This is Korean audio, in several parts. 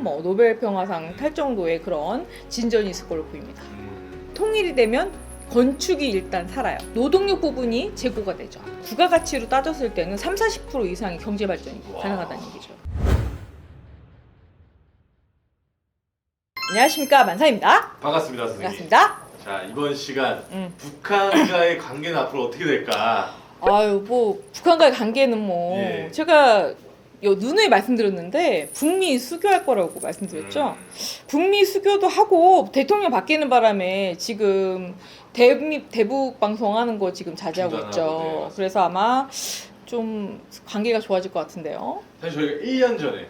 것처럼 뭐 노벨 평화상 탈 정도의 그런 진전이 있을 걸로 보입니다. 통일이 되면 건축이 일단 살아요. 노동력 부분이 재고가 되죠. 부가가치로 따졌을 때는 30-40% 이상의 경제 발전이 가능하다는 얘기죠. 안녕하십니까, 만사입니다. 반갑습니다, 선생님. 반갑습니다. 자, 이번 시간 북한과의 관계는 앞으로 어떻게 될까? 아유, 뭐 북한과의 관계는 뭐 예. 제가 누누이 말씀드렸는데 북미 수교할 거라고 말씀드렸죠. 북미 수교도 하고 대통령 바뀌는 바람에 지금 대북 방송하는 거 지금 자제하고 있죠. 중단하고, 네, 그래서 아마 좀 관계가 좋아질 것 같은데요. 사실 저희가 1년 전에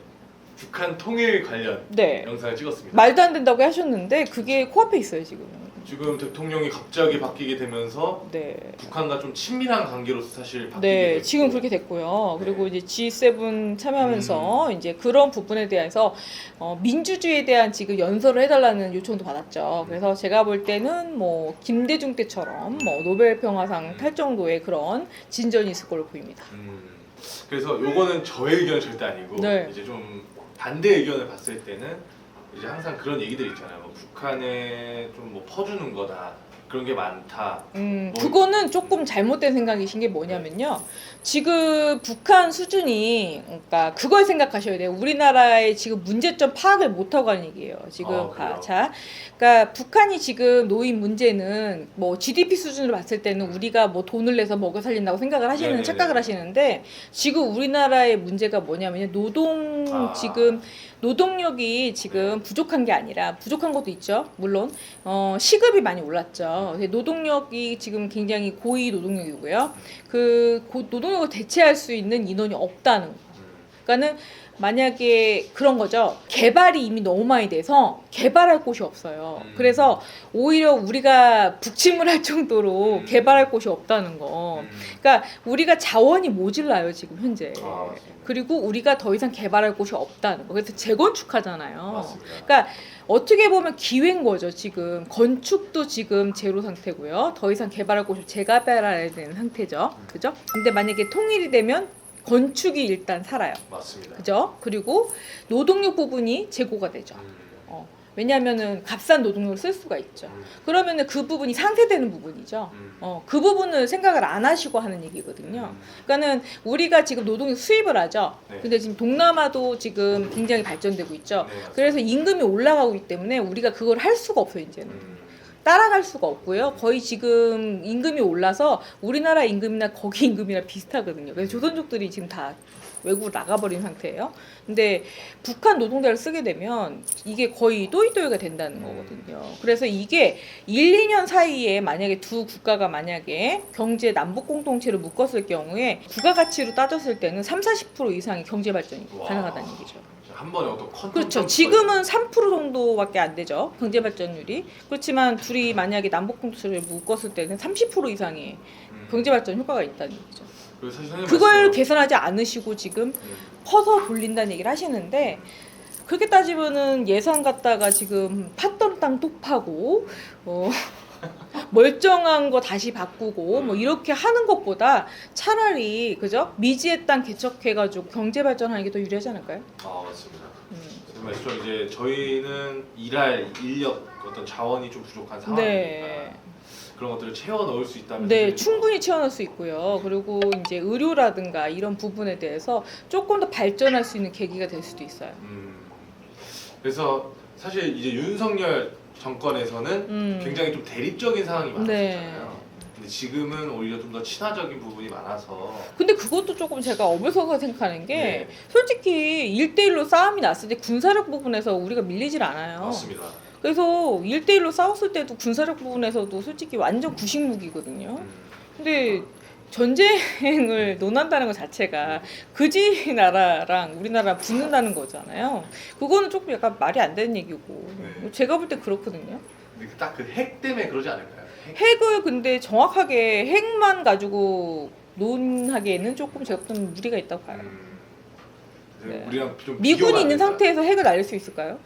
북한 통일 관련 네. 영상을 찍었습니다. 말도 안 된다고 하셨는데 그게 코앞에 있어요, 지금. 지금 대통령이 갑자기 바뀌게 되면서 네. 북한과 좀 친밀한 관계로서 사실 바뀌게 네, 됐고, 지금 그렇게 됐고요. 그리고 네. 이제 G7 참여하면서 이제 그런 부분에 대해서 민주주의에 대한 지금 연설을 해달라는 요청도 받았죠. 그래서 제가 볼 때는 뭐 김대중 때처럼 뭐 노벨 평화상 탈 정도의 그런 진전이 있을 걸로 보입니다. 그래서 요거는 저의 의견은 절대 아니고 네. 이제 좀 반대 의견을 봤을 때는 이제 항상 그런 얘기들 있잖아요. 뭐 북한에 좀 뭐 퍼주는 거다. 그런 게 많다. 그거는 조금 잘못된 생각이신 게 뭐냐면요. 지금 북한 수준이, 그러니까 그걸 생각하셔야 돼요. 우리나라의 지금 문제점 파악을 못하고 가는 얘기예요. 지금, 그래요? 자, 그러니까 북한이 지금 놓인 문제는 뭐 GDP 수준으로 봤을 때는 우리가 뭐 돈을 내서 먹여 살린다고 생각을 하시는, 네네네. 착각을 하시는데 지금 우리나라의 문제가 뭐냐면요. 지금 노동력이 지금 부족한 게 아니라 부족한 것도 있죠. 물론 시급이 많이 올랐죠. 노동력이 지금 굉장히 고위 노동력이고요. 그 노동력을 대체할 수 있는 인원이 없다는 거. 그러니까는 만약에 그런 거죠. 개발이 이미 너무 많이 돼서 개발할 곳이 없어요. 그래서 오히려 우리가 북침을 정도로 개발할 곳이 없다는 거. 그러니까 우리가 자원이 모질라요, 지금 현재. 그리고 우리가 더 이상 개발할 곳이 없다는 거. 그래서 재건축하잖아요. 맞습니다. 그러니까 어떻게 보면 기회인 거죠, 지금. 건축도 지금 제로 상태고요. 더 이상 개발할 곳이 재개발해야 되는 상태죠. 그죠? 근데 만약에 통일이 되면 건축이 일단 살아요. 맞습니다. 그죠? 그리고 노동력 부분이 재고가 되죠. 왜냐하면은 값싼 노동력을 쓸 수가 있죠. 그러면은 그 부분이 상쇄되는 부분이죠. 그 부분을 생각을 안 하시고 하는 얘기거든요. 그러니까는 우리가 지금 노동력 수입을 하죠. 네. 근데 지금 동남아도 지금 굉장히 발전되고 있죠. 네, 맞습니다. 그래서 임금이 올라가고 있기 때문에 우리가 그걸 할 수가 없어요, 이제는. 따라갈 수가 없고요. 거의 지금 임금이 올라서 우리나라 임금이나 거기 임금이랑 비슷하거든요. 그래서 조선족들이 지금 다 외국으로 나가버린 상태예요. 근데 북한 노동자를 쓰게 되면 이게 거의 또이또이가 된다는 거거든요. 그래서 이게 1-2년 사이에 만약에 두 국가가 만약에 경제 남북 공동체를 묶었을 경우에 부가가치로 따졌을 때는 30-40% 이상의 경제 발전이 가능하다는 얘기죠. 한 번에 어떤 컨텐츠 그렇죠. 지금은 3% 정도밖에 안 되죠. 경제 발전율이. 그렇지만 둘이 만약에 남북 공동체를 묶었을 때는 30% 이상의 경제 발전 효과가 있다는 얘기죠. 그걸 계산하지 않으시고 지금 퍼서 돌린다는 얘기를 하시는데 그렇게 따지면은 예산 갖다가 지금 팠던 땅 또 파고 멀쩡한 거 다시 바꾸고 뭐 이렇게 하는 것보다 차라리 그죠? 미지의 땅 개척해가지고 경제 발전하는 게 더 유리하지 않을까요? 맞습니다. 말씀 이제 저희는 일할 인력 어떤 자원이 좀 부족한 상황이니까 네. 그런 것들을 채워 넣을 수 있다면 네, 충분히 채워넣을 수 있고요. 그리고 이제 의료라든가 이런 부분에 대해서 조금 더 발전할 수 있는 계기가 될 수도 있어요. 그래서 사실 이제 윤석열 정권에서는 굉장히 좀 대립적인 상황이 많았잖아요. 근데 지금은 오히려 좀 더 친화적인 부분이 많아서. 근데 그것도 조금 제가 어불성설 생각하는 게 네. 솔직히 1대1로 싸움이 났을 때 군사력 부분에서 우리가 밀리질 않아요. 맞습니다. 그래서 1대1로 싸웠을 때도 군사력 부분에서도 솔직히 완전 구식무기거든요. 근데 전쟁을 논한다는 것 자체가 그지 나라랑 우리나라 붙는다는 거잖아요. 그거는 조금 약간 말이 안 되는 얘기고 네. 제가 볼 때 그렇거든요. 근데 딱 그 핵 때문에 그러지 않을까요? 핵을 근데 정확하게 핵만 가지고 논하기에는 조금 제가 좀 무리가 있다고 봐요. 네. 우리랑 좀 미군이 있는 상태에서 핵을 날릴 수 있을까요?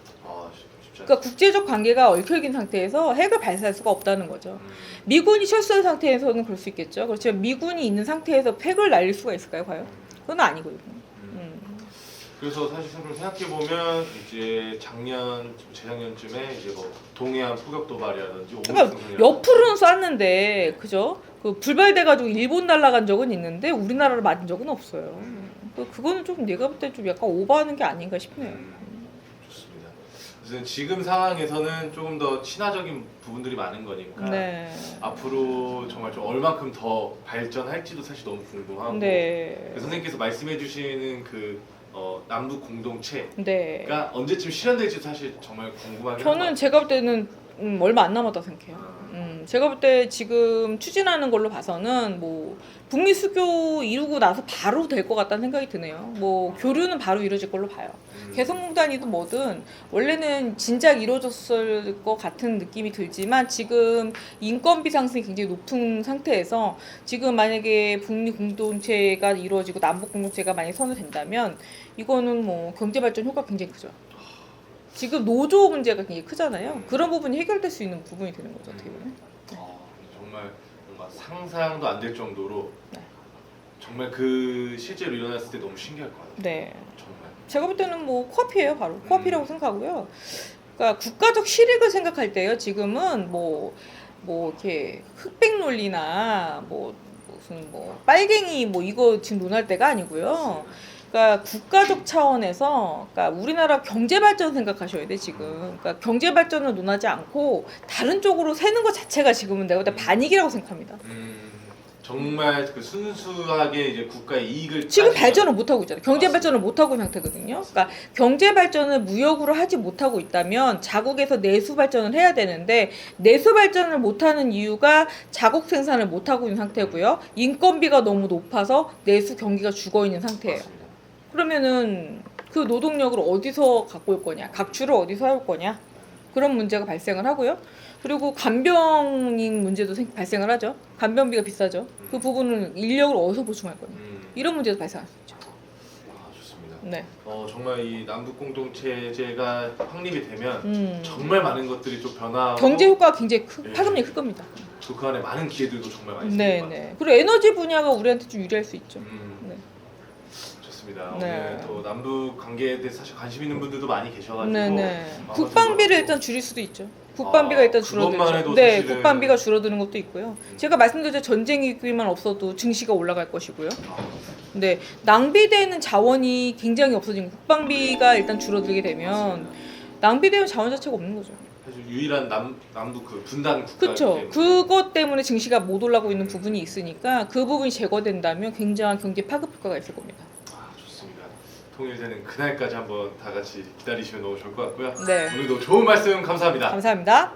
쉽지 않죠. 그러니까 국제적 관계가 얽혀진 상태에서 핵을 발사할 수가 없다는 거죠. 미군이 철수한 상태에서는 그럴 수 있겠죠. 그렇지만 미군이 있는 상태에서 핵을 날릴 수가 있을까요, 과연? 그건 아니거든요. 그래서 사실 좀 생각해 보면 이제 재작년쯤에 이제 뭐 동해안 포격 도발이라든지 그러니까 옆으로는 쐈는데 그죠? 그 불발돼가지고 일본 날아간 적은 있는데 우리나라를 맞은 적은 없어요. 그거는 좀 내가 볼 때 좀 약간 오버하는 게 아닌가 싶네요. 좋습니다. 그래서 지금 상황에서는 조금 더 친화적인 부분들이 많은 거니까 네. 앞으로 정말 좀 얼만큼 더 발전할지도 사실 너무 궁금하고 네. 선생님께서 말씀해주시는 그 남북 공동체가 네. 언제쯤 실현될지 사실 정말 궁금하긴 저는 제가 볼 때는 얼마 안 남았다 생각해요. 제가 볼 때 지금 추진하는 걸로 봐서는 뭐 북미 수교 이루고 나서 바로 될 것 같다는 생각이 드네요. 뭐 교류는 바로 이루어질 걸로 봐요. 개성공단이든 뭐든 원래는 진작 이루어졌을 것 같은 느낌이 들지만 지금 인건비 상승이 굉장히 높은 상태에서 지금 만약에 북미 공동체가 이루어지고 남북 공동체가 만약에 선언된다면 이거는 뭐 경제 발전 효과가 굉장히 크죠. 지금 노조 문제가 굉장히 크잖아요. 그런 부분이 해결될 수 있는 부분이 되는 거죠, 어떻게 보면. 정말 뭔가 상상도 안 될 정도로 네. 정말 그 실제로 일어났을 때 너무 신기할 것 같아요. 네. 정말. 제가 볼 때는 뭐 코앞이에요, 바로 코앞이라고 생각하고요. 그러니까 국가적 실익을 생각할 때요. 지금은 뭐 이렇게 흑백 논리나 무슨 빨갱이 이거 지금 논할 때가 아니고요. 그러니까 국가적 차원에서 그러니까 우리나라 경제 발전 생각하셔야 돼 지금. 그러니까 경제 발전을 논하지 않고 다른 쪽으로 새는 것 자체가 지금은 내가 볼 때 반익이라고 생각합니다. 정말 그 순수하게 이제 국가의 이익을 지금 발전을 못 하고 있잖아요. 경제 발전을 못 하고 있는 상태거든요. 그러니까 경제 발전을 무역으로 하지 못하고 있다면 자국에서 내수 발전을 해야 되는데 내수 발전을 못 하는 이유가 자국 생산을 못 하고 있는 상태고요. 인건비가 너무 높아서 내수 경기가 죽어 있는 상태예요. 맞습니다. 그러면은 그 노동력을 어디서 갖고 올 거냐, 각출을 어디서 해올 거냐, 그런 문제가 발생을 하고요. 그리고 간병인 문제도 발생을 하죠. 간병비가 비싸죠. 그 부분은 인력을 어디서 보충할 거냐, 이런 문제도 발생할 수 있죠. 좋습니다. 네. 정말 이 남북 공동체제가 확립이 되면 정말 많은 것들이 좀 변화하고 경제 효과가 굉장히 네. 파급력이 클 겁니다. 그 안에 많은 기회들도 정말 많이 네, 생길 것 같아요. 네. 그리고 에너지 분야가 우리한테 좀 유리할 수 있죠. 네. 좋습니다. 네. 오늘 또 남북 관계에 대해 사실 관심 있는 분들도 많이 계셔가지고 네, 네. 국방비를 일단 줄일 수도 있죠. 국방비가 일단 그것만 해도 줄어들죠. 네, 사실은 국방비가 줄어드는 것도 있고요. 제가 말씀드렸죠. 전쟁 위기만 없어도 증시가 올라갈 것이고요. 네, 낭비되는 자원이 굉장히 없어진 국방비가 일단 줄어들게 되면 낭비되는 자원 자체가 없는 거죠. 사실 유일한 남북 그 분단 국가 그렇죠. 그것 때문에 증시가 못 올라가고 있는 부분이 있으니까 그 부분이 제거된다면 굉장한 경제 파급 효과가 있을 겁니다. 좋습니다. 통일되는 그날까지 한번 다 같이 기다리시면 너무 좋을 것 같고요. 네. 오늘도 좋은 말씀 감사합니다. 감사합니다.